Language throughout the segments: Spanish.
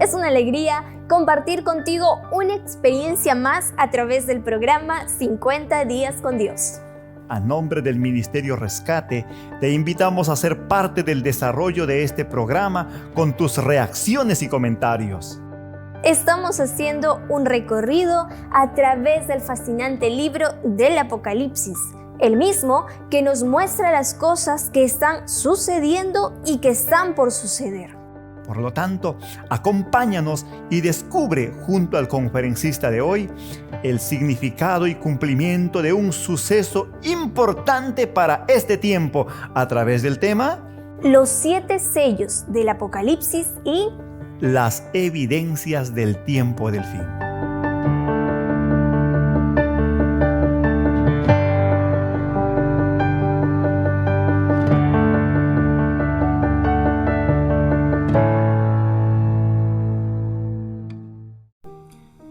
Es una alegría compartir contigo una experiencia más a través del programa 50 días con Dios. A nombre del Ministerio Rescate, te invitamos a ser parte del desarrollo de este programa con tus reacciones y comentarios. Estamos haciendo un recorrido a través del fascinante libro del Apocalipsis, el mismo que nos muestra las cosas que están sucediendo y que están por suceder. Por lo tanto, acompáñanos y descubre junto al conferencista de hoy el significado y cumplimiento de un suceso importante para este tiempo a través del tema Los 7 sellos del Apocalipsis y las evidencias del tiempo del fin.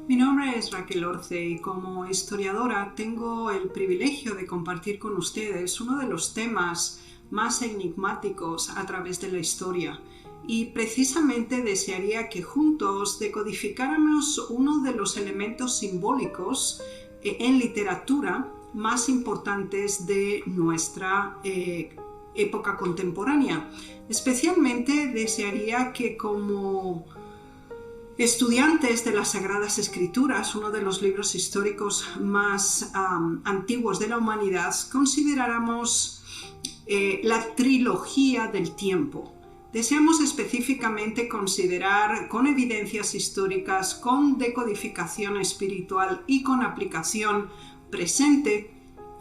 Mi nombre es Raquel Orce y como historiadora tengo el privilegio de compartir con ustedes uno de los temas más enigmáticos a través de la historia. Y precisamente desearía que juntos decodificáramos uno de los elementos simbólicos en literatura más importantes de nuestra época contemporánea. Especialmente desearía que como estudiantes de las Sagradas Escrituras, uno de los libros históricos más antiguos de la humanidad, consideráramos la trilogía del tiempo. Deseamos específicamente considerar con evidencias históricas, con decodificación espiritual y con aplicación presente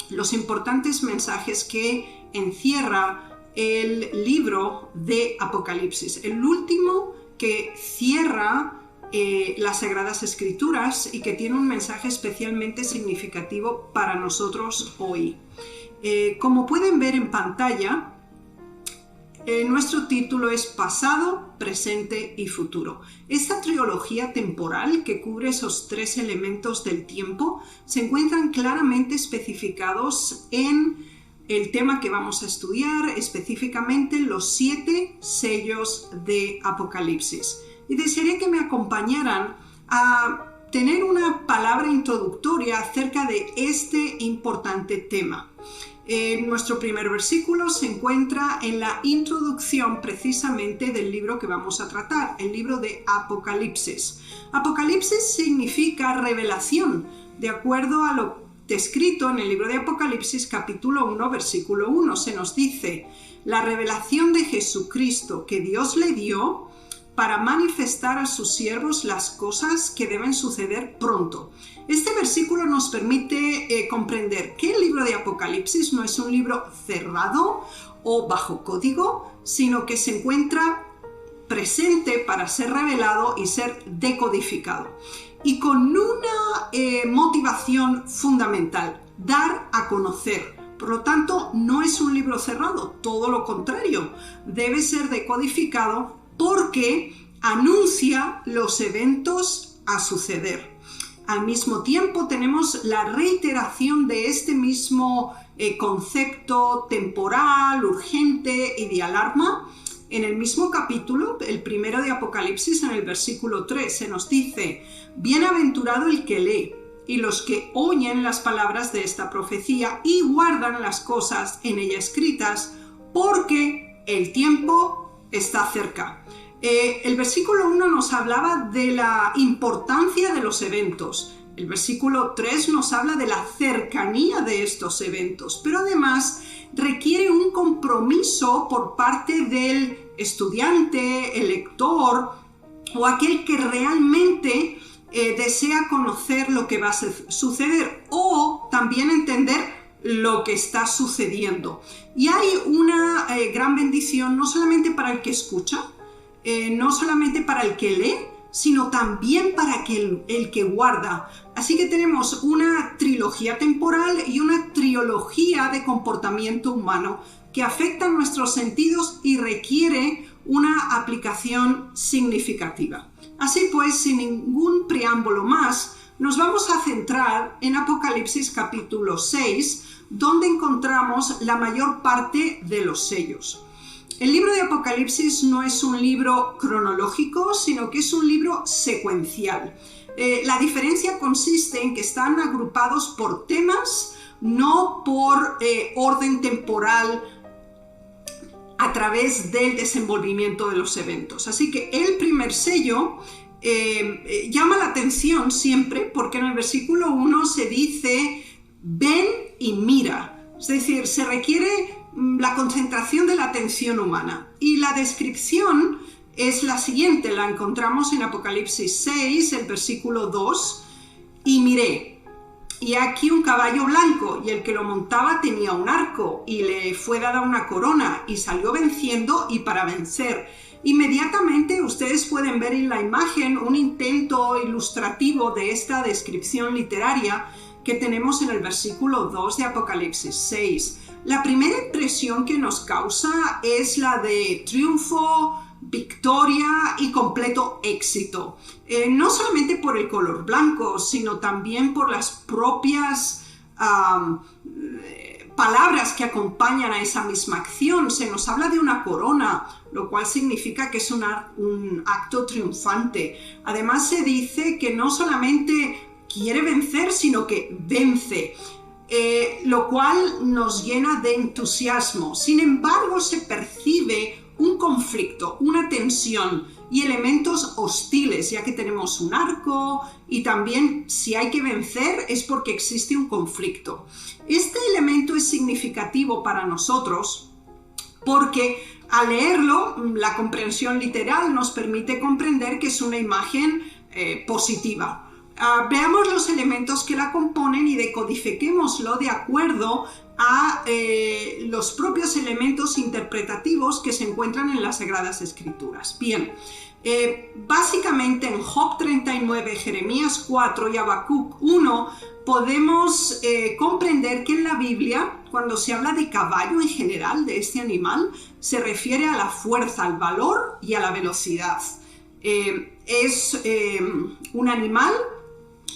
los importantes mensajes que encierra el libro de Apocalipsis, el último que cierra las Sagradas Escrituras y que tiene un mensaje especialmente significativo para nosotros hoy. Como pueden ver en pantalla, nuestro título es Pasado, Presente y Futuro. Esta trilogía temporal que cubre esos 3 elementos del tiempo se encuentran claramente especificados en el tema que vamos a estudiar, específicamente los 7 sellos de Apocalipsis. Y desearía que me acompañaran a tener una palabra introductoria acerca de este importante tema. Nuestro primer versículo se encuentra en la introducción precisamente del libro que vamos a tratar, el libro de Apocalipsis. Apocalipsis significa revelación, de acuerdo a lo descrito en el libro de Apocalipsis capítulo 1, versículo 1. Se nos dice, la revelación de Jesucristo que Dios le dio para manifestar a sus siervos las cosas que deben suceder pronto. Este versículo nos permite comprender que el libro de Apocalipsis no es un libro cerrado o bajo código, sino que se encuentra presente para ser revelado y ser decodificado. Y con una motivación fundamental, dar a conocer. Por lo tanto, no es un libro cerrado, todo lo contrario, debe ser decodificado porque anuncia los eventos a suceder. Al mismo tiempo tenemos la reiteración de este mismo concepto temporal, urgente y de alarma. En el mismo capítulo, el primero de Apocalipsis, en el versículo 3, se nos dice, bienaventurado el que lee y los que oyen las palabras de esta profecía y guardan las cosas en ella escritas, porque el tiempo está cerca. El versículo 1 nos hablaba de la importancia de los eventos. El versículo 3 nos habla de la cercanía de estos eventos, pero además requiere un compromiso por parte del estudiante, el lector o aquel que realmente desea conocer lo que va a suceder o también entender lo que está sucediendo. Y hay una gran bendición no solamente para el que escucha, no solamente para el que lee, sino también para el que guarda. Así que tenemos una trilogía temporal y una trilogía de comportamiento humano que afecta nuestros sentidos y requiere una aplicación significativa. Así pues, sin ningún preámbulo más, nos vamos a centrar en Apocalipsis capítulo 6, donde encontramos la mayor parte de los sellos. El libro de Apocalipsis no es un libro cronológico, sino que es un libro secuencial. La diferencia consiste en que están agrupados por temas, no por orden temporal a través del desenvolvimiento de los eventos. Así que el primer sello llama la atención siempre porque en el versículo 1 se dice ven y mira, es decir, se requiere la concentración de la atención humana. Y la descripción es la siguiente, la encontramos en Apocalipsis 6, el versículo 2, y miré, y aquí un caballo blanco, y el que lo montaba tenía un arco, y le fue dada una corona, y salió venciendo y para vencer. Inmediatamente ustedes pueden ver en la imagen un intento ilustrativo de esta descripción literaria que tenemos en el versículo 2 de Apocalipsis 6. La primera impresión que nos causa es la de triunfo, victoria y completo éxito. No solamente por el color blanco, sino también por las propias palabras que acompañan a esa misma acción. Se nos habla de una corona, lo cual significa que es un acto triunfante. Además se dice que no solamente quiere vencer, sino que vence. Lo cual nos llena de entusiasmo. Sin embargo, se percibe un conflicto, una tensión y elementos hostiles, ya que tenemos un arco y también si hay que vencer es porque existe un conflicto. Este elemento es significativo para nosotros porque al leerlo, la comprensión literal nos permite comprender que es una imagen positiva. Veamos los elementos que la componen y decodifiquémoslo de acuerdo a los propios elementos interpretativos que se encuentran en las Sagradas Escrituras. Bien, básicamente en Job 39, Jeremías 4 y Habacuc 1 podemos comprender que en la Biblia, cuando se habla de caballo en general, de este animal, se refiere a la fuerza, al valor y a la velocidad. Es un animal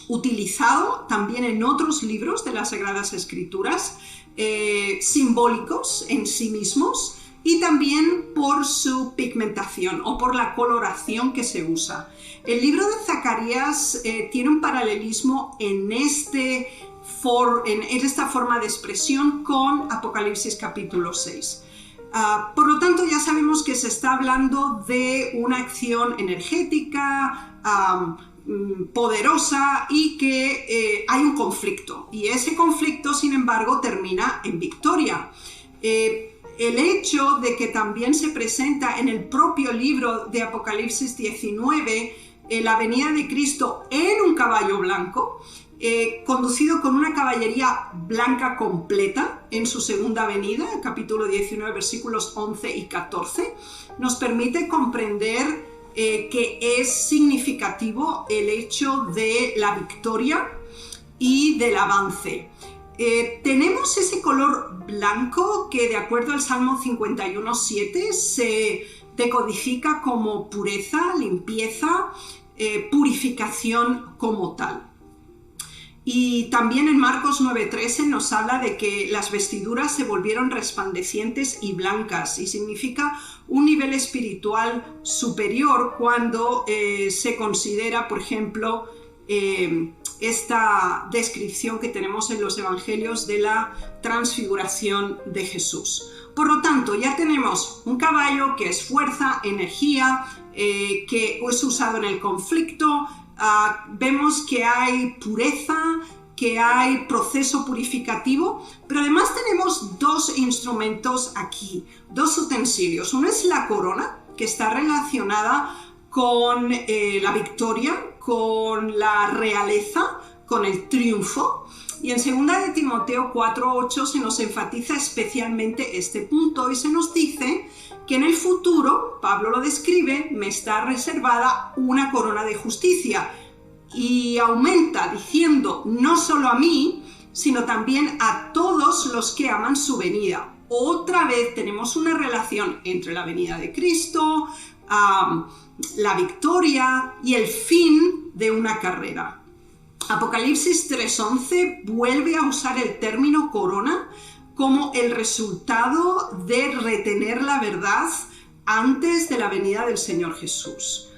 utilizado también en otros libros de las Sagradas Escrituras, simbólicos en sí mismos y también por su pigmentación o por la coloración que se usa. El libro de Zacarías tiene un paralelismo en esta forma de expresión con Apocalipsis capítulo 6. Por lo tanto, ya sabemos que se está hablando de una acción energética, poderosa y que hay un conflicto y ese conflicto sin embargo termina en victoria. El hecho de que también se presenta en el propio libro de Apocalipsis 19 la venida de Cristo en un caballo blanco, conducido con una caballería blanca completa en su segunda venida, capítulo 19 versículos 11 y 14, nos permite comprender que es significativo el hecho de la victoria y del avance. Tenemos ese color blanco que de acuerdo al Salmo 51:7 se decodifica como pureza, limpieza, purificación como tal. Y también en Marcos 9:13 nos habla de que las vestiduras se volvieron resplandecientes y blancas y significa un nivel espiritual superior cuando se considera, por ejemplo, esta descripción que tenemos en los evangelios de la transfiguración de Jesús. Por lo tanto, ya tenemos un caballo que es fuerza, energía, que es usado en el conflicto. Vemos que hay pureza, que hay proceso purificativo, pero además tenemos dos instrumentos aquí, dos utensilios. Uno es la corona, que está relacionada con la victoria, con la realeza, con el triunfo. Y en 2 de Timoteo 4:8 se nos enfatiza especialmente este punto y se nos dice que en el futuro, Pablo lo describe, me está reservada una corona de justicia. Y aumenta diciendo, no solo a mí, sino también a todos los que aman su venida. Otra vez tenemos una relación entre la venida de Cristo, la victoria y el fin de una carrera. Apocalipsis 3:11 vuelve a usar el término corona como el resultado de retener la verdad antes de la venida del Señor Jesús.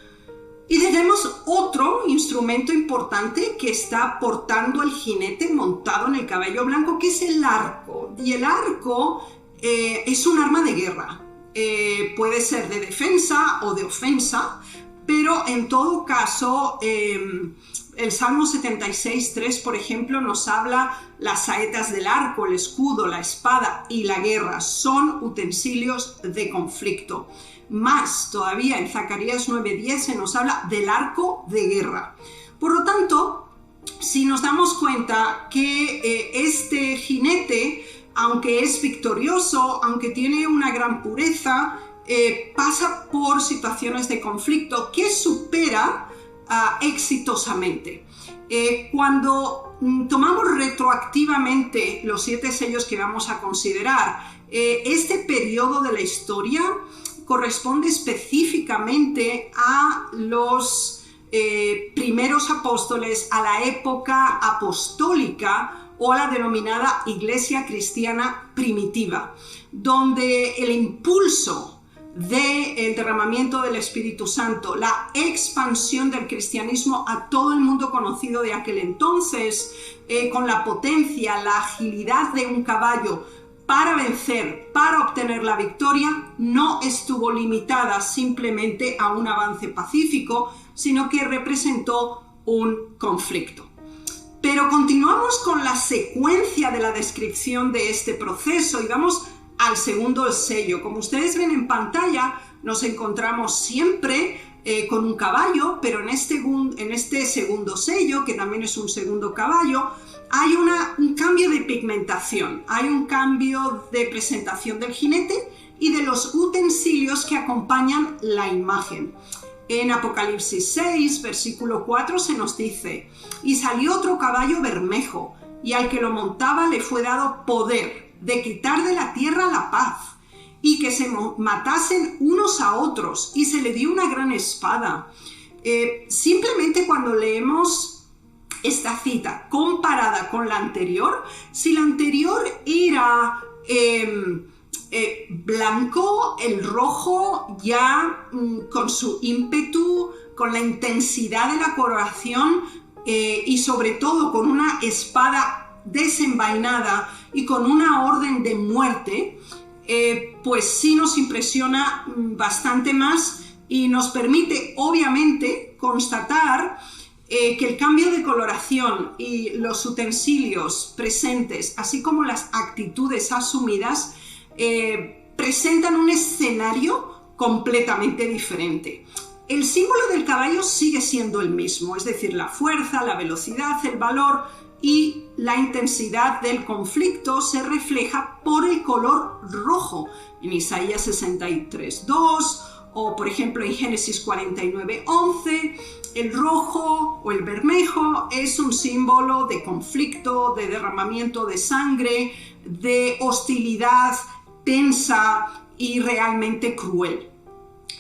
Y tenemos otro instrumento importante que está portando el jinete montado en el caballo blanco, que es el arco. Y el arco es un arma de guerra. Puede ser de defensa o de ofensa, pero en todo caso, el Salmo 76:3, por ejemplo, nos habla las saetas del arco, el escudo, la espada y la guerra son utensilios de conflicto. Más todavía en Zacarías 9:10 se nos habla del arco de guerra. Por lo tanto, si nos damos cuenta que este jinete, aunque es victorioso, aunque tiene una gran pureza, pasa por situaciones de conflicto que supera exitosamente. Cuando tomamos retroactivamente los 7 sellos que vamos a considerar, este periodo de la historia corresponde específicamente a los primeros apóstoles, a la época apostólica o a la denominada Iglesia Cristiana Primitiva, donde el impulso del derramamiento del Espíritu Santo, la expansión del cristianismo a todo el mundo conocido de aquel entonces, con la potencia, la agilidad de un caballo para vencer, para obtener la victoria, no estuvo limitada simplemente a un avance pacífico, sino que representó un conflicto. Pero continuamos con la secuencia de la descripción de este proceso y vamos al segundo sello. Como ustedes ven en pantalla, nos encontramos siempre con un caballo, pero en este segundo sello, que también es un segundo caballo, hay un cambio de pigmentación, hay un cambio de presentación del jinete y de los utensilios que acompañan la imagen. En Apocalipsis 6, versículo 4 se nos dice: «Y salió otro caballo bermejo, y al que lo montaba le fue dado poder de quitar de la tierra la paz, y que se matasen unos a otros, y se le dio una gran espada». Simplemente cuando leemos esta cita comparada con la anterior, si la anterior era blanco, el rojo ya con su ímpetu, con la intensidad de la coloración y sobre todo con una espada desenvainada y con una orden de muerte, pues sí nos impresiona bastante más y nos permite obviamente constatar que el cambio de coloración y los utensilios presentes, así como las actitudes asumidas, presentan un escenario completamente diferente. El símbolo del caballo sigue siendo el mismo, es decir, la fuerza, la velocidad, el valor y la intensidad del conflicto se refleja por el color rojo en Isaías 63:2 o por ejemplo en Génesis 49:11. El rojo o el bermejo es un símbolo de conflicto, de derramamiento de sangre, de hostilidad tensa y realmente cruel.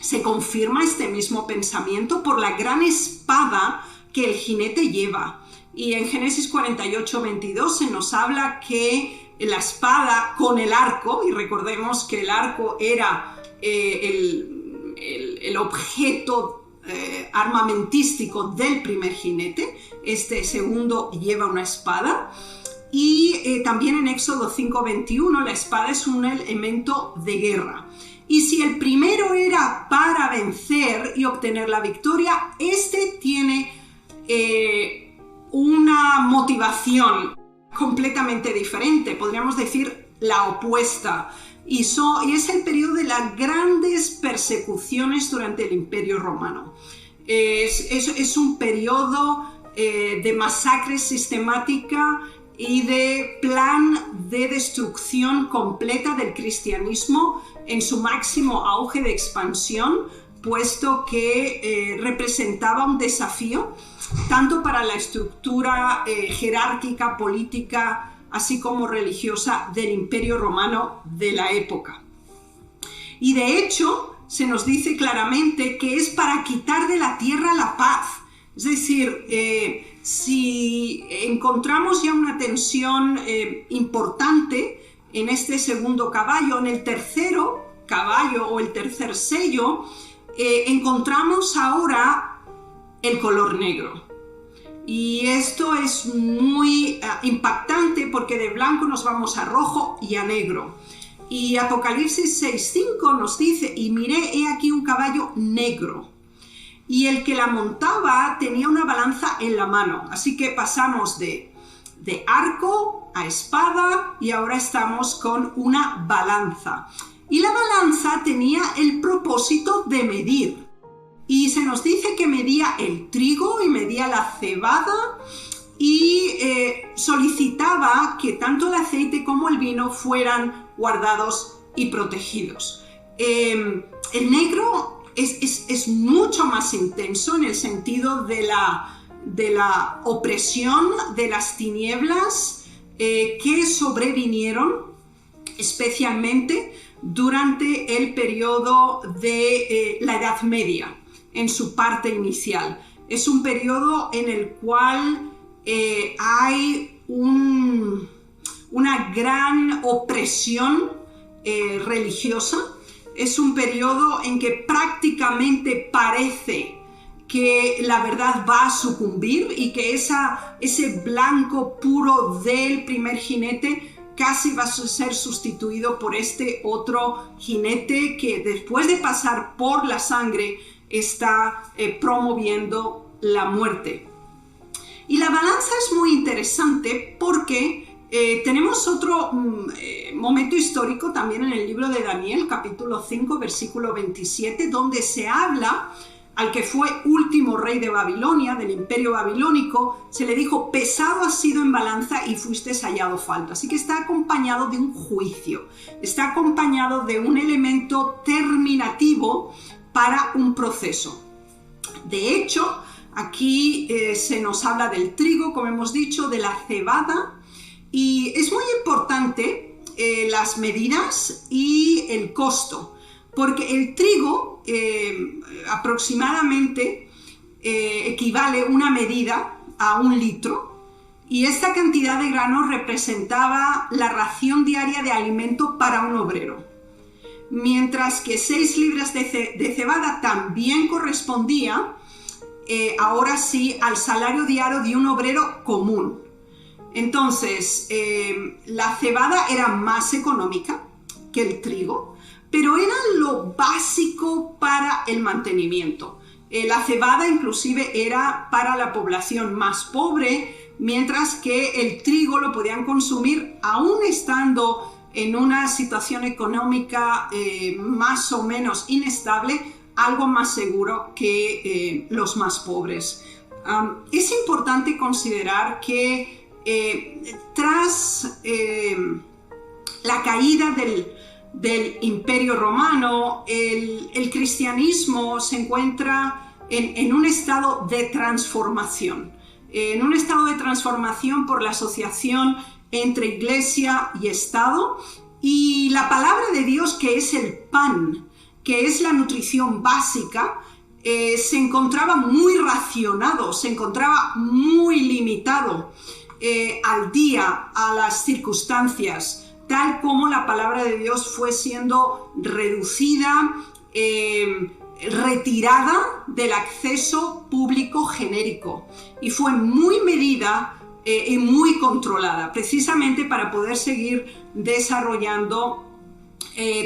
Se confirma este mismo pensamiento por la gran espada que el jinete lleva. Y en Génesis 48:22 se nos habla que la espada con el arco, y recordemos que el arco era el objeto armamentístico del primer jinete, este segundo lleva una espada. Y también en Éxodo 5:21 la espada es un elemento de guerra. Y si el primero era para vencer y obtener la victoria, este tiene una motivación completamente diferente, podríamos decir la opuesta. Y es el periodo de las grandes persecuciones durante el Imperio Romano. Es un periodo de masacre sistemática y de plan de destrucción completa del cristianismo en su máximo auge de expansión, puesto que representaba un desafío tanto para la estructura jerárquica, política, así como religiosa del Imperio Romano de la época. Y de hecho, se nos dice claramente que es para quitar de la tierra la paz. Es decir, si encontramos ya una tensión importante en este segundo caballo, en el tercero caballo o el tercer sello, encontramos ahora el color negro. Y esto es muy impactante porque de blanco nos vamos a rojo y a negro. Y Apocalipsis 6:5 nos dice: y miré, he aquí un caballo negro, y el que la montaba tenía una balanza en la mano. Así que pasamos de arco a espada y ahora estamos con una balanza. Y la balanza tenía el propósito de medir. Y se nos dice que medía el trigo y medía la cebada y solicitaba que tanto el aceite como el vino fueran guardados y protegidos. El negro es mucho más intenso en el sentido de la opresión de las tinieblas que sobrevinieron especialmente durante el periodo de la Edad Media, en su parte inicial. Es un periodo en el cual hay una gran opresión religiosa. Es un periodo en que prácticamente parece que la verdad va a sucumbir y que ese blanco puro del primer jinete casi va a ser sustituido por este otro jinete que, después de pasar por la sangre, está promoviendo la muerte. Y la balanza es muy interesante porque tenemos otro momento histórico también en el libro de Daniel, capítulo 5, versículo 27, donde se habla al que fue último rey de Babilonia, del imperio babilónico, se le dijo: pesado has sido en balanza y fuiste hallado falto. Así que está acompañado de un juicio, está acompañado de un elemento terminativo para un proceso. De hecho, aquí se nos habla del trigo, como hemos dicho, de la cebada, y es muy importante las medidas y el costo, porque el trigo aproximadamente equivale una medida a 1 litro, y esta cantidad de grano representaba la ración diaria de alimento para un obrero, mientras que 6 libras de cebada también correspondía ahora sí al salario diario de un obrero común. Entonces la cebada era más económica que el trigo, pero era lo básico para el mantenimiento. La cebada inclusive era para la población más pobre, mientras que el trigo lo podían consumir aún estando en una situación económica más o menos inestable, algo más seguro que los más pobres. Es importante considerar que tras la caída del Imperio Romano, el cristianismo se encuentra en un estado de transformación. En un estado de transformación por la asociación entre iglesia y Estado, y la palabra de Dios, que es el pan, que es la nutrición básica, se encontraba muy racionado, se encontraba muy limitado al día, a las circunstancias, tal como la palabra de Dios fue siendo reducida, retirada del acceso público genérico, y fue muy medida y muy controlada, precisamente para poder seguir desarrollando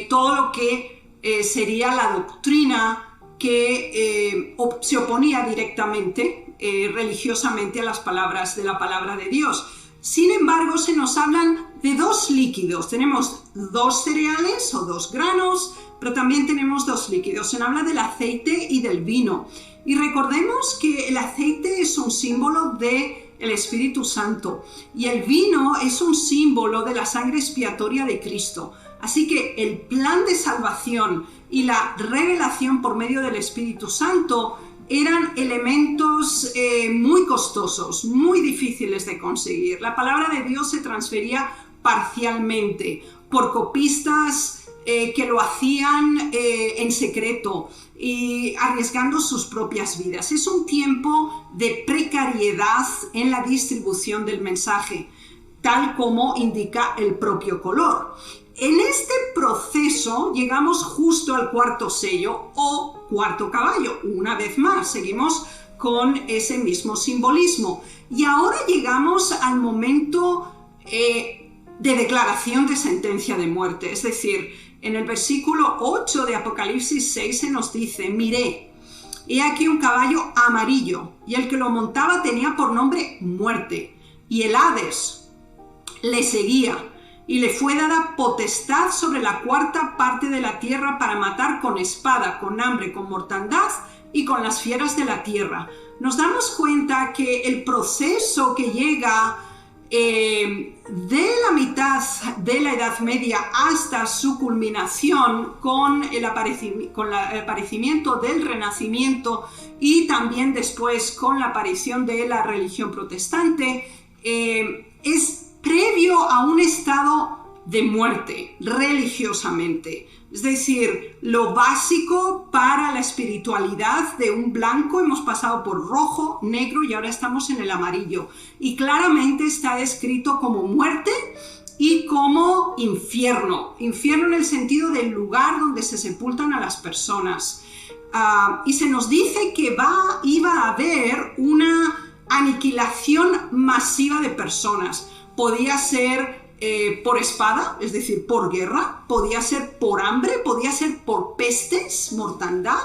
todo lo que sería la doctrina que se oponía directamente, religiosamente, a las palabras de la palabra de Dios. Sin embargo, se nos hablan de 2 líquidos. Tenemos 2 cereales o 2 granos, pero también tenemos 2 líquidos. Se habla del aceite y del vino. Y recordemos que el aceite es un símbolo del Espíritu Santo y el vino es un símbolo de la sangre expiatoria de Cristo. Así que el plan de salvación y la revelación por medio del Espíritu Santo eran elementos muy costosos, muy difíciles de conseguir. La palabra de Dios se transfería parcialmente por copistas que lo hacían en secreto y arriesgando sus propias vidas. Es un tiempo de precariedad en la distribución del mensaje. tal como indica el propio color. En este proceso llegamos justo al cuarto sello o cuarto caballo. Una vez más, seguimos con ese mismo simbolismo. Y ahora llegamos al momento de declaración de sentencia de muerte. Es decir, en el versículo 8 de Apocalipsis 6 se nos dice: miré, he aquí un caballo amarillo, y el que lo montaba tenía por nombre Muerte, y el Hades le seguía, y le fue dada potestad sobre la cuarta parte de la tierra para matar con espada, con hambre, con mortandad y con las fieras de la tierra. Nos damos cuenta que el proceso que llega de la mitad de la Edad Media hasta su culminación con el aparecimiento del Renacimiento y también después con la aparición de la religión protestante, es previo a un estado de muerte religiosamente. Es decir, lo básico para la espiritualidad de un blanco, hemos pasado por rojo, negro y ahora estamos en el amarillo. Y claramente está descrito como muerte y como infierno. Infierno en el sentido del lugar donde se sepultan a las personas. Y se nos dice que iba a haber una aniquilación masiva de personas. Podía ser por espada, es decir, por guerra, podía ser por hambre, podía ser por pestes, mortandad,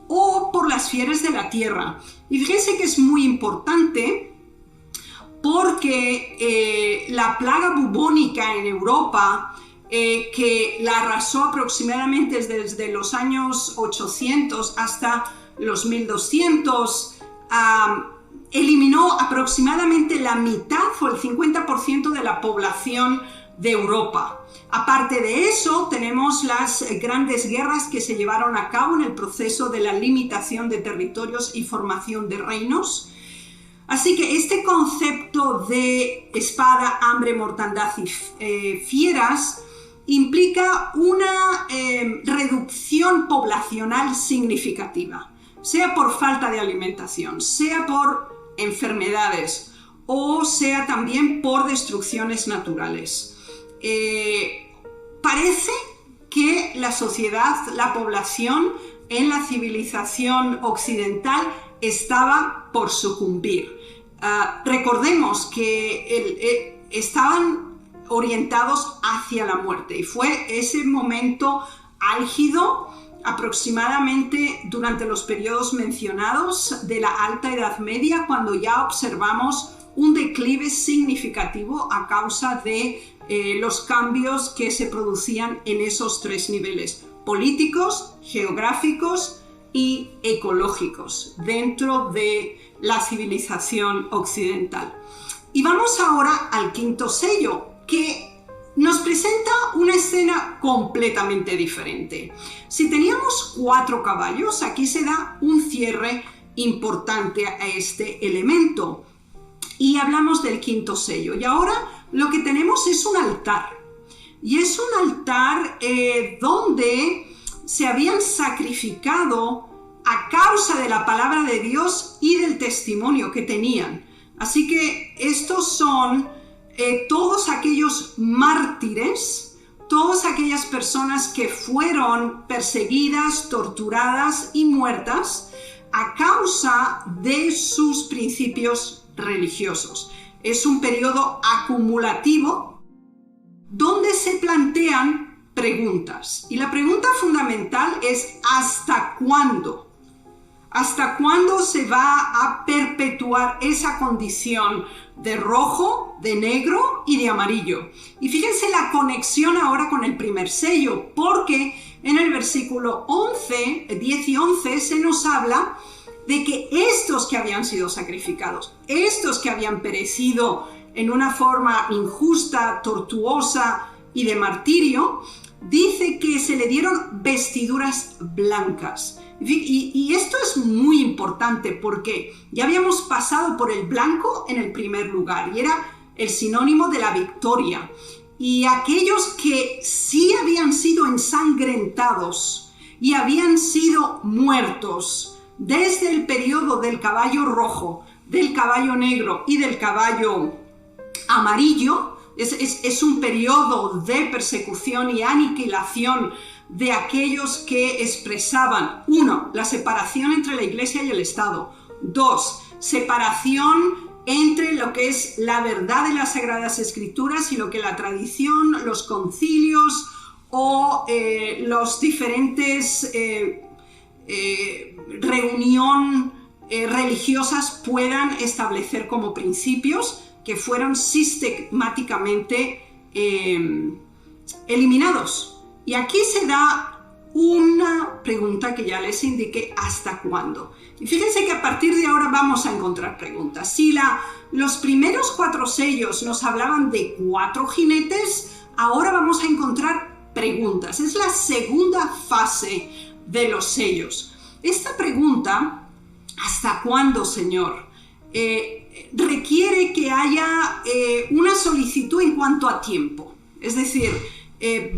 o por las fieras de la tierra. Y fíjense que es muy importante porque la plaga bubónica en Europa, que la arrasó aproximadamente desde los años 800 hasta los 1200, eliminó aproximadamente la mitad o el 50% de la población de Europa. Aparte de eso, tenemos las grandes guerras que se llevaron a cabo en el proceso de la limitación de territorios y formación de reinos. Así que este concepto de espada, hambre, mortandad y fieras implica una reducción poblacional significativa, sea por falta de alimentación, sea por enfermedades o sea también por destrucciones naturales. Parece que la sociedad, la población en la civilización occidental estaba por sucumbir. Recordemos que estaban orientados hacia la muerte y fue ese momento álgido aproximadamente durante los periodos mencionados de la Alta Edad Media, cuando ya observamos un declive significativo a causa de los cambios que se producían en esos tres niveles: políticos, geográficos y ecológicos dentro de la civilización occidental. Y vamos ahora al quinto sello, que nos presenta una escena completamente diferente. Si teníamos 4 caballos, aquí se da un cierre importante a este elemento. Y hablamos del quinto sello. Y ahora lo que tenemos es un altar. Y es un altar donde se habían sacrificado a causa de la palabra de Dios y del testimonio que tenían. Así que estos son todos aquellos mártires, todas aquellas personas que fueron perseguidas, torturadas y muertas a causa de sus principios religiosos. Es un periodo acumulativo donde se plantean preguntas. Y la pregunta fundamental es: ¿hasta cuándo? ¿Hasta cuándo se va a perpetuar esa condición de rojo, de negro y de amarillo? Y fíjense la conexión ahora con el primer sello, porque en el versículo 10 y 11 se nos habla de que estos que habían sido sacrificados, estos que habían perecido en una forma injusta, tortuosa y de martirio, dice que se le dieron vestiduras blancas. Y esto es muy importante porque ya habíamos pasado por el blanco en el primer lugar y era el sinónimo de la victoria. Y aquellos que sí habían sido ensangrentados y habían sido muertos desde el periodo del caballo rojo, del caballo negro y del caballo amarillo, Es un periodo de persecución y aniquilación de aquellos que expresaban, 1, la separación entre la Iglesia y el Estado, 2, separación entre lo que es la verdad de las Sagradas Escrituras y lo que la tradición, los concilios o los diferentes reunión religiosas puedan establecer como principios que fueron sistemáticamente eliminados. Y aquí se da una pregunta que ya les indiqué, ¿hasta cuándo? Y fíjense que a partir de ahora vamos a encontrar preguntas. Si los primeros 4 sellos nos hablaban de 4 jinetes, ahora vamos a encontrar preguntas. Es la segunda fase de los sellos. Esta pregunta, ¿hasta cuándo, Señor? Requiere que haya una solicitud en cuanto a tiempo. Es decir,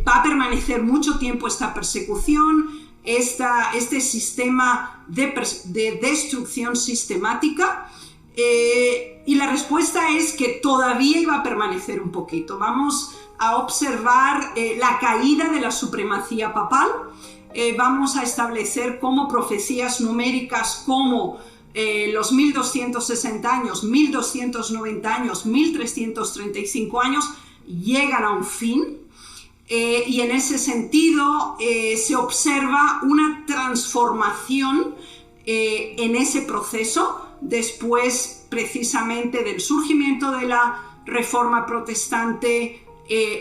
va a permanecer mucho tiempo esta persecución, este sistema de destrucción sistemática, y la respuesta es que todavía iba a permanecer un poquito. Vamos a observar la caída de la supremacía papal, vamos a establecer como profecías numéricas como los 1260 años, 1290 años, 1335 años llegan a un fin. Y en ese sentido se observa una transformación en ese proceso después precisamente del surgimiento de la Reforma Protestante,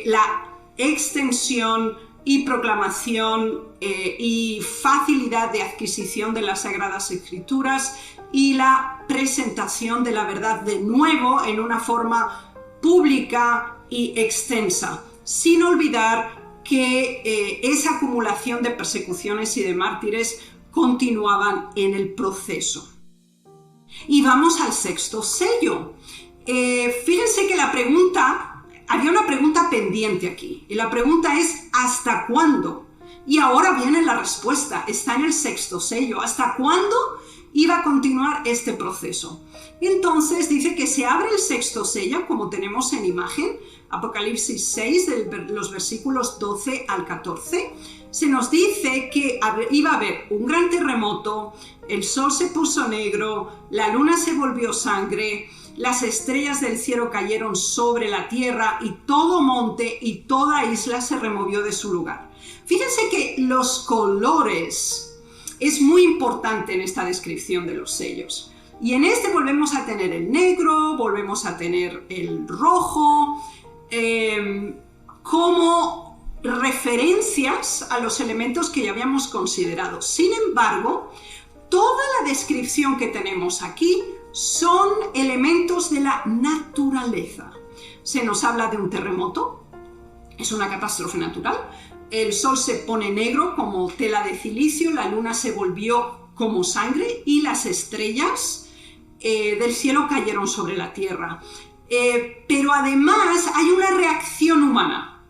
la extensión y proclamación y facilidad de adquisición de las Sagradas Escrituras y la presentación de la verdad de nuevo en una forma pública y extensa, sin olvidar que esa acumulación de persecuciones y de mártires continuaban en el proceso. Y vamos al 6º sello. Fíjense que había una pregunta pendiente aquí, y la pregunta es ¿hasta cuándo? Y ahora viene la respuesta, está en el 6º sello. ¿Hasta cuándo iba a continuar este proceso? Entonces dice que se abre el 6º sello, como tenemos en imagen, Apocalipsis 6, de los versículos 12 al 14, se nos dice que iba a haber un gran terremoto, el sol se puso negro, la luna se volvió sangre, las estrellas del cielo cayeron sobre la tierra y todo monte y toda isla se removió de su lugar. Fíjense que los colores es muy importante en esta descripción de los sellos. Y en este volvemos a tener el negro, volvemos a tener el rojo, como referencias a los elementos que ya habíamos considerado. Sin embargo, toda la descripción que tenemos aquí son elementos de la naturaleza. Se nos habla de un terremoto, es una catástrofe natural, el sol se pone negro como tela de cilicio, la luna se volvió como sangre y las estrellas del cielo cayeron sobre la tierra. Pero además hay una reacción humana,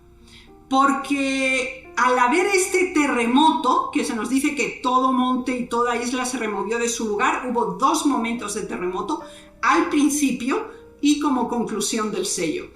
porque al haber este terremoto, que se nos dice que todo monte y toda isla se removió de su lugar, hubo 2 momentos de terremoto, al principio y como conclusión del sello.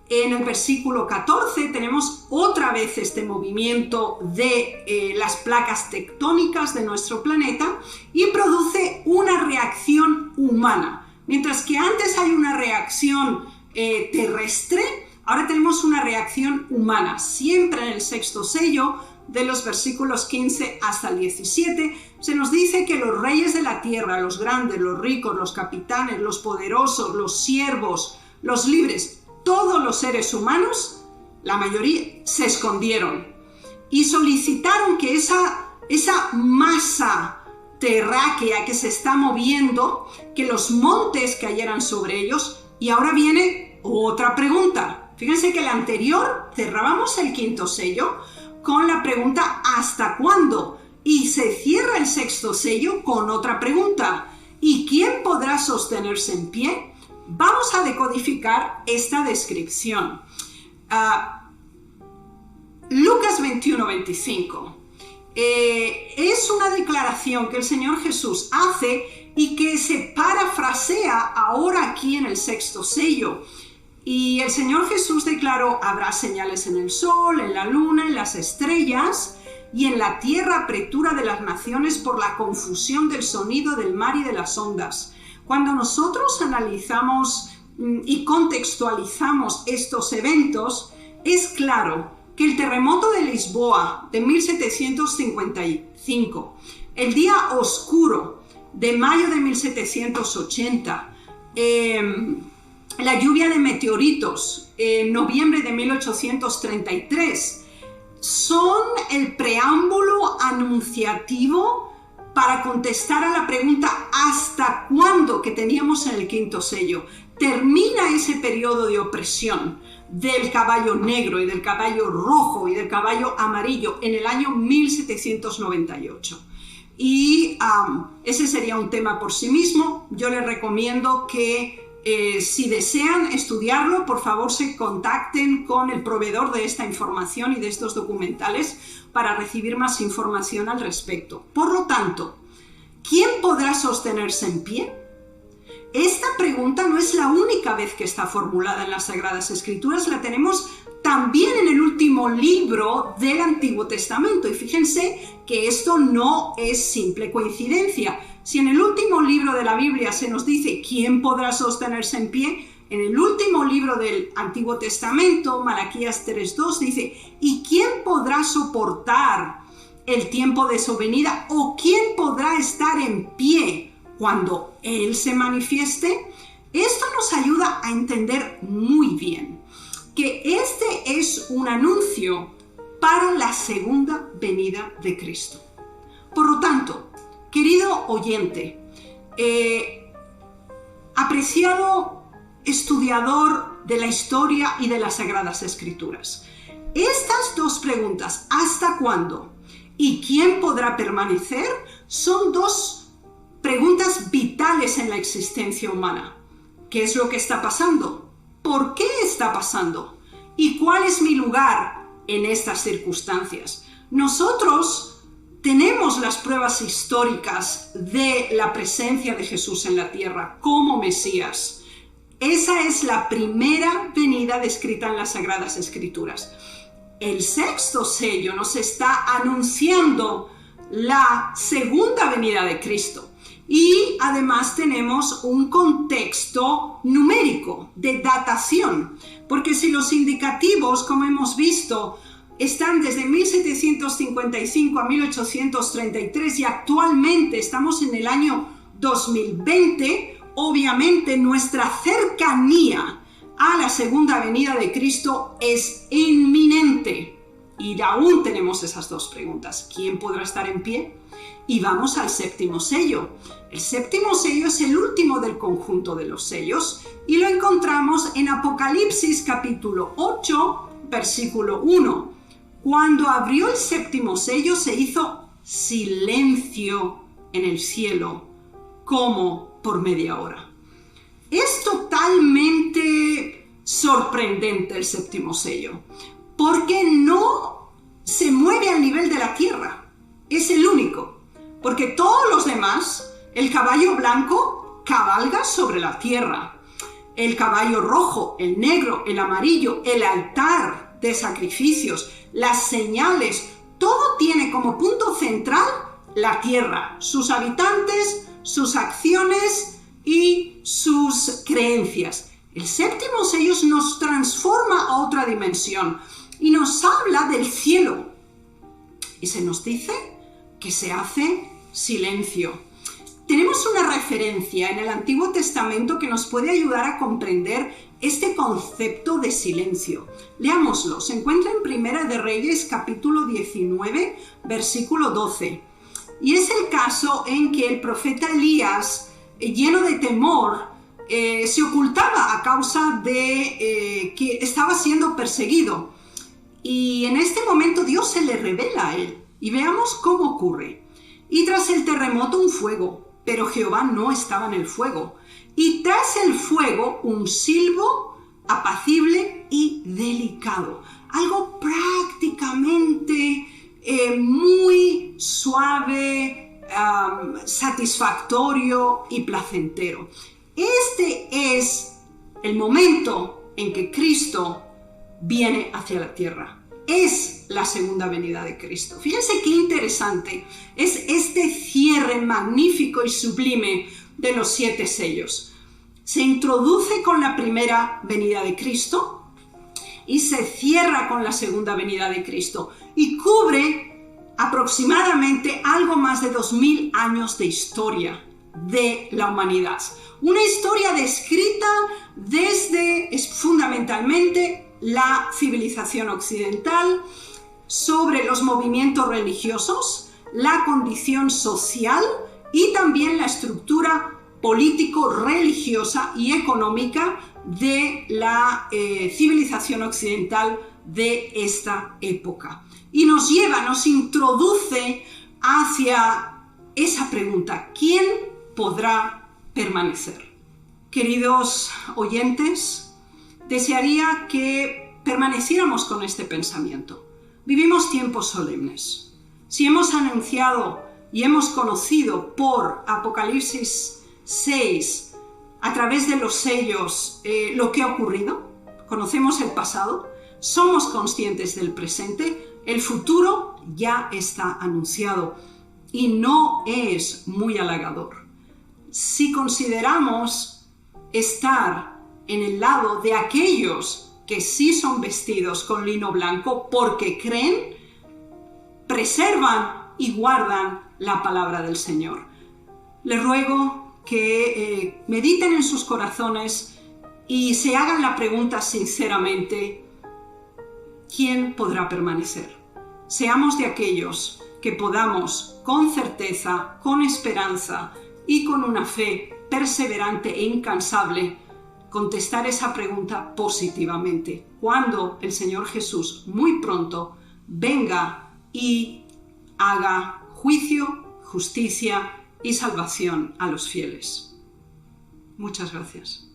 En el versículo 14 tenemos otra vez este movimiento de las placas tectónicas de nuestro planeta y produce una reacción humana. Mientras que antes hay una reacción terrestre, ahora tenemos una reacción humana. Siempre en el 6º sello, de los versículos 15 hasta el 17, se nos dice que los reyes de la tierra, los grandes, los ricos, los capitanes, los poderosos, los siervos, los libres, todos los seres humanos, la mayoría, se escondieron y solicitaron que esa masa terráquea que se está moviendo, que los montes cayeran sobre ellos. Y ahora viene otra pregunta. Fíjense que la anterior cerrábamos el 5º sello con la pregunta ¿hasta cuándo? Y se cierra el 6º sello con otra pregunta. ¿Y quién podrá sostenerse en pie? Vamos a decodificar esta descripción. Lucas 21-25. Es una declaración que el Señor Jesús hace y que se parafrasea ahora aquí en el 6º sello. Y el Señor Jesús declaró: habrá señales en el sol, en la luna, en las estrellas, y en la tierra apretura de las naciones por la confusión del sonido del mar y de las ondas. Cuando nosotros analizamos y contextualizamos estos eventos, es claro que el terremoto de Lisboa de 1755, el día oscuro de mayo de 1780, la lluvia de meteoritos en noviembre de 1833, son el preámbulo anunciativo para contestar a la pregunta ¿hasta cuándo? Que teníamos en el quinto sello. Termina ese periodo de opresión del caballo negro y del caballo rojo y del caballo amarillo en el año 1798. Y ese sería un tema por sí mismo. Yo les recomiendo que si desean estudiarlo, por favor se contacten con el proveedor de esta información y de estos documentales para recibir más información al respecto. Por lo tanto, ¿quién podrá sostenerse en pie? Esta pregunta no es la única vez que está formulada en las Sagradas Escrituras, la tenemos también en el último libro del Antiguo Testamento. Y fíjense que esto no es simple coincidencia. Si en el último libro de la Biblia se nos dice ¿quién podrá sostenerse en pie?, en el último libro del Antiguo Testamento, Malaquías 3:2, dice ¿y quién podrá soportar el tiempo de su venida? ¿O quién podrá estar en pie cuando Él se manifieste? Esto nos ayuda a entender muy bien que este es un anuncio para la segunda venida de Cristo. Por lo tanto, querido oyente, apreciado estudiador de la historia y de las Sagradas Escrituras, estas dos preguntas, ¿hasta cuándo? ¿Y quién podrá permanecer? Son dos preguntas vitales en la existencia humana. ¿Qué es lo que está pasando? ¿Por qué está pasando? ¿Y cuál es mi lugar en estas circunstancias? Nosotros tenemos las pruebas históricas de la presencia de Jesús en la tierra como Mesías. Esa es la primera venida descrita en las Sagradas Escrituras. El sexto sello nos está anunciando la segunda venida de Cristo. Y además tenemos un contexto numérico de datación, porque si los indicativos, como hemos visto, están desde 1755 a 1833 y actualmente estamos en el año 2020, obviamente nuestra cercanía a la segunda venida de Cristo es inminente. Y aún tenemos esas dos preguntas. ¿Quién podrá estar en pie? Y vamos al séptimo sello. El séptimo sello es el último del conjunto de los sellos y lo encontramos en Apocalipsis capítulo 8, versículo 1. Cuando abrió el séptimo sello se hizo silencio en el cielo, como por media hora. Es totalmente sorprendente el séptimo sello, porque no se mueve al nivel de la tierra. Es el único, porque todos los demás, el caballo blanco cabalga sobre la tierra, el caballo rojo, el negro, el amarillo, el altar de sacrificios, las señales, todo tiene como punto central la tierra, sus habitantes, sus acciones y sus creencias. El séptimo sello nos transforma a otra dimensión y nos habla del cielo. Y se nos dice que se hace silencio. Tenemos una referencia en el Antiguo Testamento que nos puede ayudar a comprender este concepto de silencio. Leámoslo. Se encuentra en Primera de Reyes, capítulo 19, versículo 12. Y es el caso en que el profeta Elías, lleno de temor, se ocultaba a causa de que estaba siendo perseguido. Y en este momento Dios se le revela a él. Y veamos cómo ocurre. Y tras el terremoto un fuego, pero Jehová no estaba en el fuego. Y tras el fuego un silbo apacible y delicado. Algo prácticamente muy suave, satisfactorio y placentero. Este es el momento en que Cristo viene hacia la tierra. Es la segunda venida de Cristo. Fíjense qué interesante es este cierre magnífico y sublime de los 7 sellos. Se introduce con la primera venida de Cristo y se cierra con la segunda venida de Cristo y cubre aproximadamente algo más de 2000 años de historia de la humanidad. Una historia descrita desde fundamentalmente la civilización occidental, sobre los movimientos religiosos, la condición social y también la estructura político-religiosa y económica de la civilización occidental de esta época. Y nos introduce hacia esa pregunta: ¿quién podrá permanecer? Queridos oyentes, desearía que permaneciéramos con este pensamiento. Vivimos tiempos solemnes. Si hemos anunciado y hemos conocido por Apocalipsis 6, a través de los sellos, lo que ha ocurrido, conocemos el pasado, somos conscientes del presente, el futuro ya está anunciado y no es muy halagador. Si consideramos estar en el lado de aquellos que sí son vestidos con lino blanco porque creen, preservan y guardan la palabra del Señor. Les ruego que mediten en sus corazones y se hagan la pregunta sinceramente: ¿quién podrá permanecer? Seamos de aquellos que podamos con certeza, con esperanza y con una fe perseverante e incansable contestar esa pregunta positivamente, cuando el Señor Jesús muy pronto venga y haga juicio, justicia y salvación a los fieles. Muchas gracias.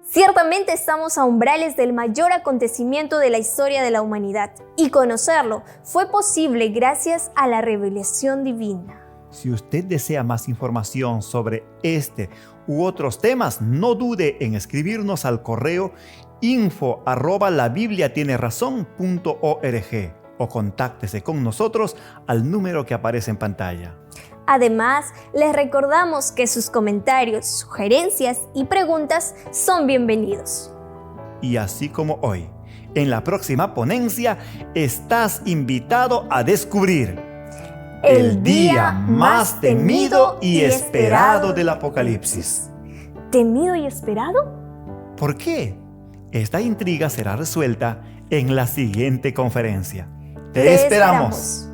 Ciertamente estamos a umbrales del mayor acontecimiento de la historia de la humanidad, y conocerlo fue posible gracias a la revelación divina. Si usted desea más información sobre este u otros temas, no dude en escribirnos al correo info@labibliatienerazón.org o contáctese con nosotros al número que aparece en pantalla. Además, les recordamos que sus comentarios, sugerencias y preguntas son bienvenidos. Y así como hoy, en la próxima ponencia estás invitado a descubrir el día más temido y esperado del Apocalipsis. ¿Temido y esperado? ¿Por qué? Esta intriga será resuelta en la siguiente conferencia. ¡Te esperamos!